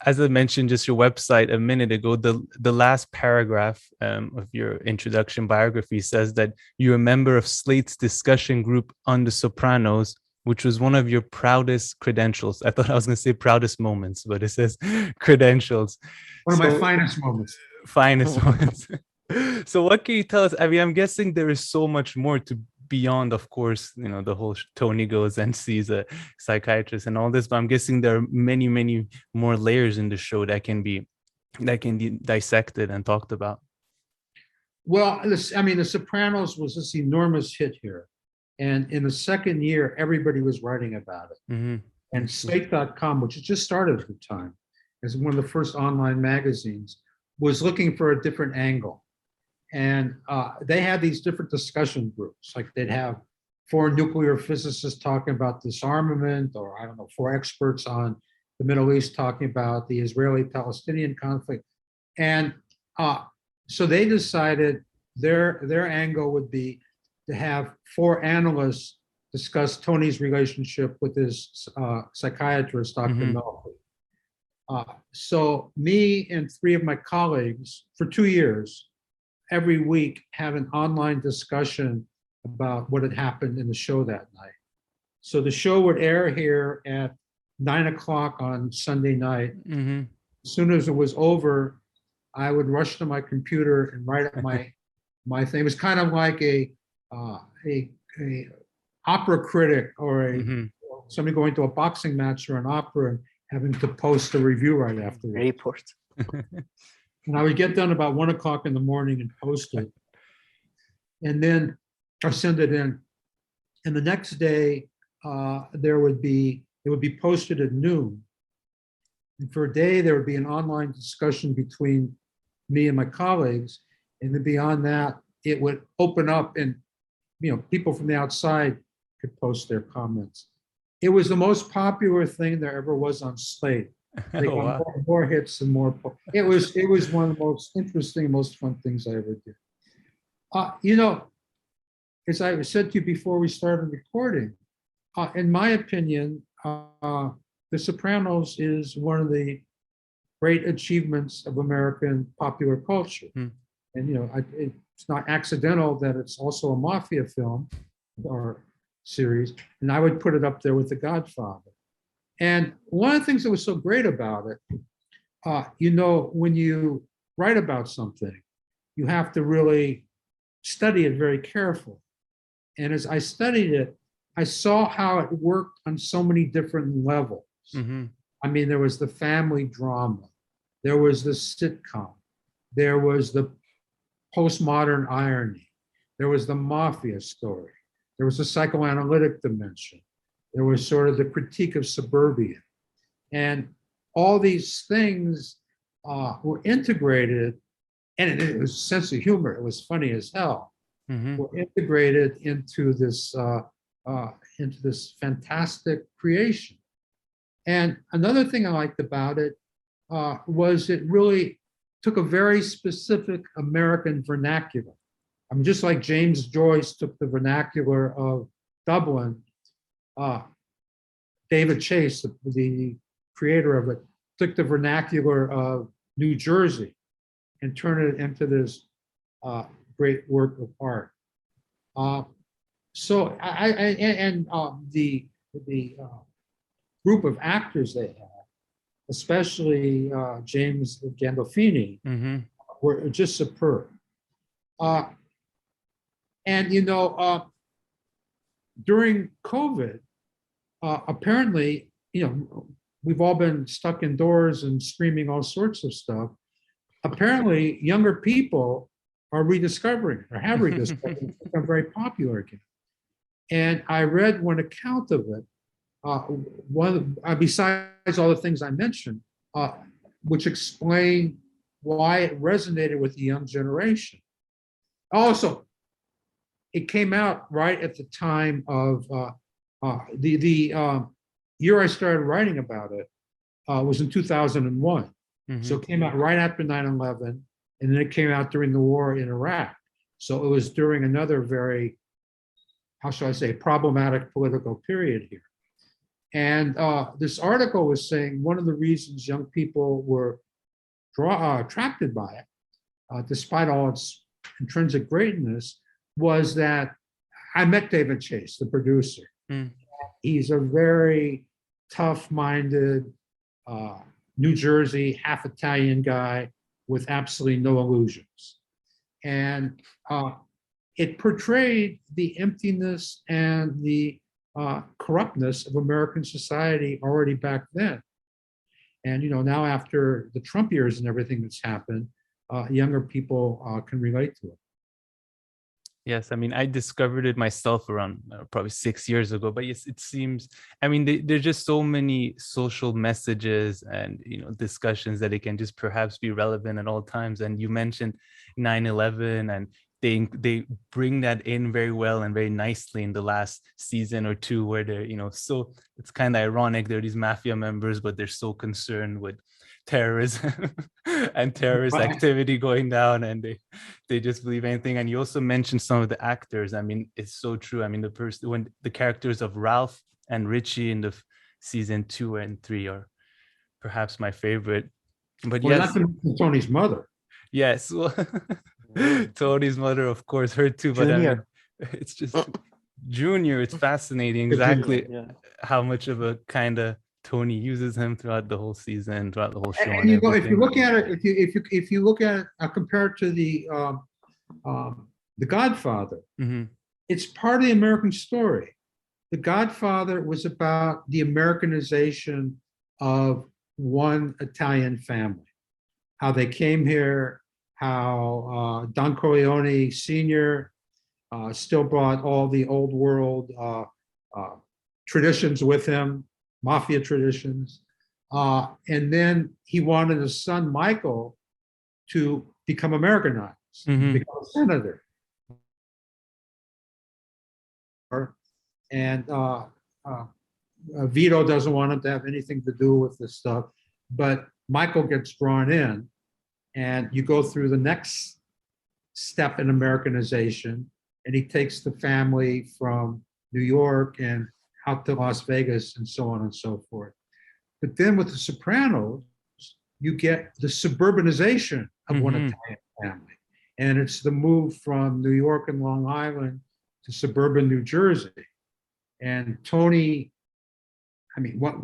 as I mentioned, just your website a minute ago, the last paragraph of your introduction biography says that you're a member of Slate's discussion group on The Sopranos, which was one of your proudest credentials. I thought I was going to say proudest moments, but it says credentials. One of my finest moments. Finest moments. So what can you tell us? I mean, I'm guessing there is so much more to beyond, of course, the whole Tony goes and sees a psychiatrist and all this, but I'm guessing there are many, many more layers in the show that can be dissected and talked about. Well, The Sopranos was this enormous hit here. And in the second year, everybody was writing about it. Mm-hmm. And Slate.com, which had just started at the time, as one of the first online magazines, was looking for a different angle. And they had these different discussion groups. Like they'd have 4 nuclear physicists talking about disarmament, or I don't know, 4 experts on the Middle East talking about the Israeli-Palestinian conflict. And so they decided their angle would be to have 4 analysts discuss Tony's relationship with his psychiatrist, Dr. Mm-hmm. Melfi. So me and 3 of my colleagues, for 2 years, every week had an online discussion about what had happened in the show that night. So the show would air here at 9:00 on Sunday night. Mm-hmm. As soon as it was over, I would rush to my computer and write up my thing. It was kind of like a opera critic or Mm-hmm. somebody going to a boxing match or an opera and having to post a review right afterwards. Report. And I would get done about 1:00 in the morning and post it. And then I send it in. And the next day, it would be posted at noon. And for a day, there would be an online discussion between me and my colleagues. And then beyond that, it would open up and people from the outside could post their comments. It was the most popular thing there ever was on Slate. They got wow. more hits and more. It was one of the most interesting, most fun things I ever did. As I said to you before we started recording, in my opinion, The Sopranos is one of the great achievements of American popular culture. And it's not accidental that it's also a mafia film or series, and I would put it up there with The Godfather. And one of the things that was so great about it, when you write about something, you have to really study it very carefully. And as I studied it, I saw how it worked on so many different levels. Mm-hmm. I mean, there was the family drama, there was the sitcom, there was the postmodern irony, there was the mafia story, there was the psychoanalytic dimension, there was sort of the critique of suburbia. And all these things were integrated, and it was a sense of humor, it was funny as hell, Mm-hmm. were integrated into this fantastic creation. And another thing I liked about it was it really took a very specific American vernacular. I mean, just like James Joyce took the vernacular of Dublin, David Chase, the creator of it, took the vernacular of New Jersey and turned it into this great work of art. So the group of actors they had, especially James Gandolfini, Mm-hmm. were just superb. During COVID, apparently, we've all been stuck indoors and streaming all sorts of stuff. Apparently, younger people are rediscovering it or have rediscovered it. It's become very popular again. And I read one account of it, besides all the things I mentioned, which explain why it resonated with the young generation. Also, it came out right at the time of the year I started writing about it was in 2001. Mm-hmm. So it came out right after 9/11, and then it came out during the war in Iraq. So it was during another very, how shall I say, problematic political period here. And this article was saying one of the reasons young people were attracted by it, despite all its intrinsic greatness, was that I met David Chase, the producer. Mm. He's a very tough-minded New Jersey, half Italian guy with absolutely no illusions. And it portrayed the emptiness and the corruptness of American society already back then. And now after the Trump years and everything that's happened, younger people can relate to it. Yes, I mean, I discovered it myself around probably 6 years ago. But yes, it seems, I mean, there's just so many social messages and discussions that it can just perhaps be relevant at all times. And you mentioned 9/11, and they bring that in very well and very nicely in the last season or two, where they're so it's kind of ironic. They're these mafia members, but they're so concerned with terrorism and terrorist activity going down, and they just believe anything. And you also mentioned some of the actors. I mean, it's so true. I mean, when the characters of Ralph and Richie in the season 2 and 3 are perhaps my favorite. But well, yes, not Tony's mother. Yes, well, Tony's mother, of course, her too. But Junior. I mean, it's just Junior. It's fascinating exactly Yeah. how much of a kind of Tony uses him throughout the whole season, throughout the whole show. And if you look at it, if you look at it compared to the Godfather, Mhm. it's part of the American story. The Godfather was about the Americanization of one Italian family, how they came here, how Don Corleone Sr. Still brought all the old world traditions with him, mafia traditions. And then he wanted his son, Michael, to become Americanized, become a senator. And Vito doesn't want him to have anything to do with this stuff. But Michael gets drawn in, and you go through the next step in Americanization, and he takes the family from New York and out to Las Vegas and so on and so forth. But then with the Sopranos, you get the suburbanization of one Italian family. And it's the move from New York and Long Island to suburban New Jersey. And Tony, I mean, what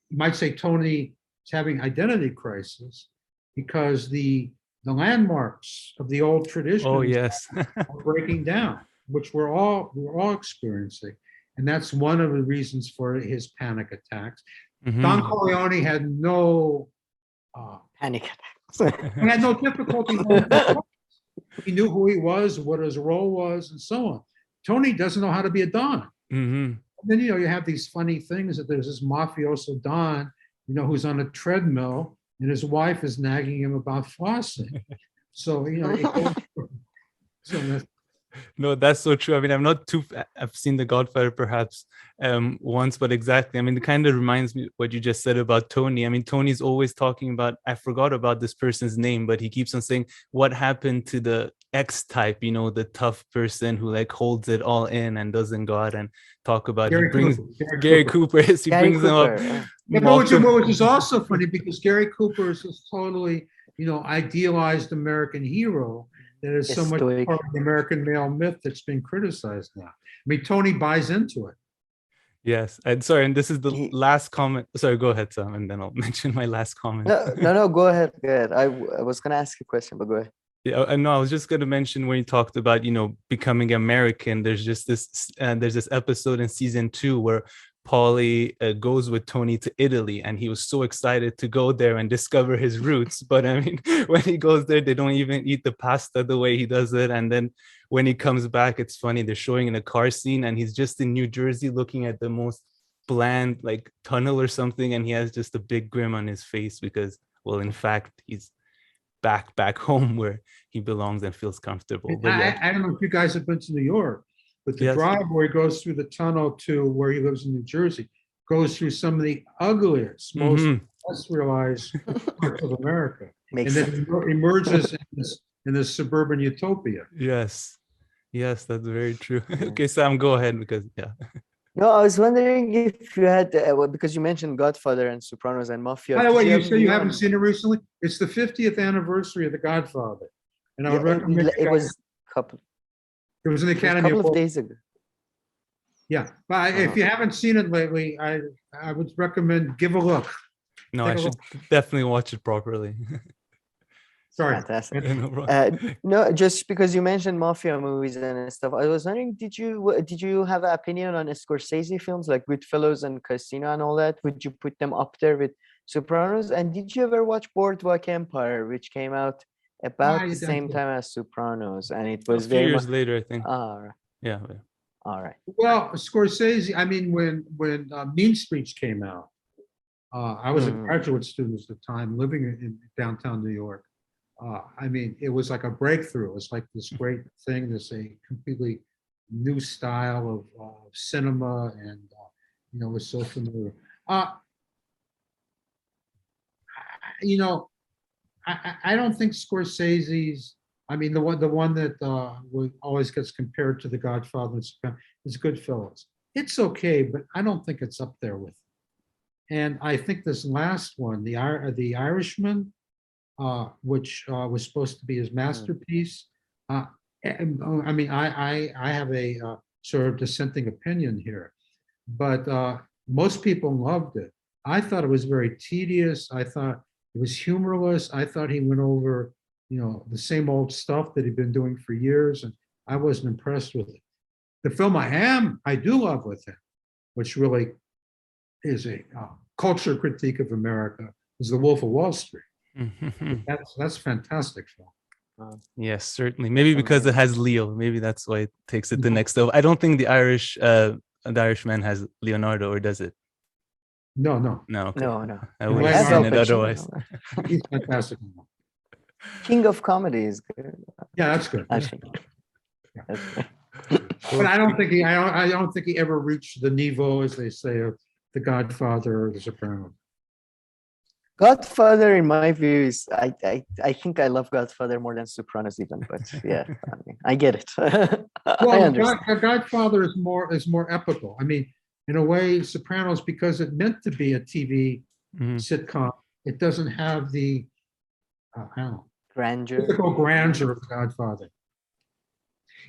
you might say Tony is having identity crisis because the landmarks of the old traditions are breaking down, which we're all experiencing. And that's one of the reasons for his panic attacks. Don Corleone had no panic attacks. he had no difficulty. He knew who he was, what his role was, and so on. Tony doesn't know how to be a Don. And then you have these funny things that there's this mafioso Don, who's on a treadmill, and his wife is nagging him about flossing. So no, that's so true. I mean, I've seen The Godfather perhaps once, but exactly. I mean, it kind of reminds me what you just said about Tony. I mean, Tony's always talking about, I forgot about this person's name, but he keeps on saying, what happened to the X type, the tough person who like holds it all in and doesn't go out and talk about Gary Cooper. Yes, he brings them up. Which is also funny because Gary Cooper is this totally, idealized American hero that is so much part of the American male myth that's been criticized now. I mean, Tony buys into it. Yes, and sorry, and this is the last comment. Sorry, go ahead, Sam, and then I'll mention my last comment. No, go ahead. I was gonna ask you a question, but go ahead. Yeah, no, I was just going to mention when you talked about, becoming American, there's just there's this episode in season 2 where Paulie goes with Tony to Italy, and he was so excited to go there and discover his roots. But I mean, when he goes there, they don't even eat the pasta the way he does it. And then when he comes back, it's funny, they're showing in a car scene, and he's just in New Jersey looking at the most bland, like, tunnel or something, and he has just a big grin on his face because, well, in fact, he's back home where he belongs and feels comfortable. But I don't know if you guys have been to New York, but the drive where he goes through the tunnel to where he lives in New Jersey goes through some of the ugliest, most industrialized parts of America. And then emerges in this suburban utopia. Yes, that's very true. Okay, Sam, go ahead because No, I was wondering if you had, because you mentioned Godfather and Sopranos and Mafia. By the did way, you have a say you view haven't on- seen it recently? It's the 50th anniversary of The Godfather. And I would Yeah, recommend it was couple. it was an It was a Academy couple of Award. days ago. Yeah, but if you haven't seen it lately, I would recommend give a look. No, Take I a should definitely watch it properly. Sorry. Fantastic. No problem. No, just because you mentioned mafia movies and stuff, I was wondering, did you have an opinion on Scorsese films like Goodfellas and Casino and all that? Would you put them up there with Sopranos? And did you ever watch Boardwalk Empire, which came out about the same time as Sopranos? And it A was few very years much. later, I think. All right. Yeah. All right. Well, Scorsese, I mean, when Mean Streets came out, I was a graduate student at the time living in downtown New York. I mean, it was like a breakthrough. It was like this great thing, this a completely new style of cinema, and you know, was so familiar. You know, I don't think Scorsese's. I mean, the one that always gets compared to The Godfather is Goodfellas. It's okay, but I don't think it's up there with it. And I think this last one, the Irishman, which was supposed to be his masterpiece. I mean, I have a sort of dissenting opinion here, but most people loved it. I thought it was very tedious. I thought it was humorless. I thought he went over, you know, the same old stuff that he'd been doing for years, and I wasn't impressed with it. The film I do love with him, which really is a culture critique of America, is The Wolf of Wall Street. That's fantastic film. Yes, certainly. Maybe because it has Leo. Maybe that's why it takes it the next level. I don't think the Irishman has Leonardo, or does it? No. Okay. No. I would It have has seen Al it Pacino. otherwise. He's fantastic. King of Comedy is good. Yeah, that's good. I think. Yeah. That's good. But I don't think he ever reached the niveau, as they say, of The Godfather or The Sopranos. Godfather, in my view, is I think I love Godfather more than Sopranos even, but yeah, I mean, I get it. I Well, understand. The Godfather is more epical. I mean, in a way, Sopranos, because it meant to be a TV sitcom, it doesn't have the I don't know, Grandeur. typical grandeur of The Godfather.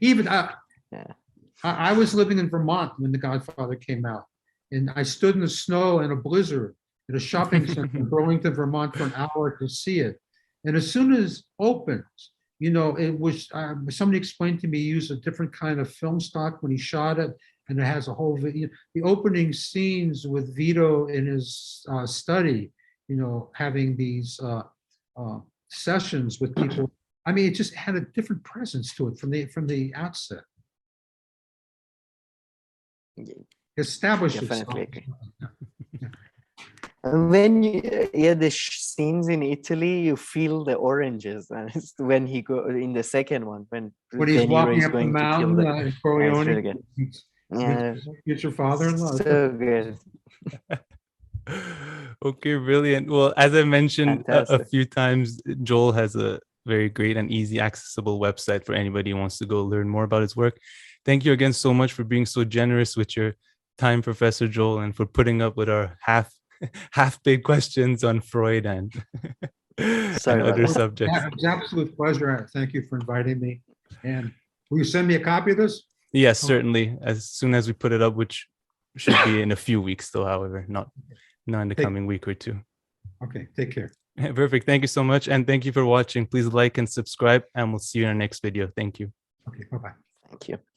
Even I was living in Vermont when The Godfather came out, and I stood in the snow in a blizzard at a shopping center in Burlington, Vermont, for an hour to see it. And as soon as it opens, you know, it was somebody explained to me he used a different kind of film stock when he shot it, and it has a whole video. The opening scenes with Vito in his study, you know, having these sessions with people. I mean, it just had a different presence to it from the outset. Established Definitely itself. agree. When the scenes in Italy, you feel the oranges, and it's when he go in the second one when He's De Niro walking is up the going to kill mountain, the in Corleone, it's really good. Yeah, future father-in-law. so good. Okay, brilliant. Well, as I mentioned a Fantastic. few times, Joel has a very great and easy accessible website for anybody who wants to go learn more about his work. Thank you again so much for being so generous with your time, Professor Joel, and for putting up with our half-baked questions on Freud and, Sorry and about other that. subjects. Yeah, it was an absolute pleasure. Thank you for inviting me. And will you send me a copy of this? Yes, certainly. As soon as we put it up, which should be in a few weeks, though, however, not in the coming week or two. Okay, take care. Perfect. Thank you so much. And thank you for watching. Please like and subscribe, and we'll see you in our next video. Thank you. Okay, bye-bye. Thank you.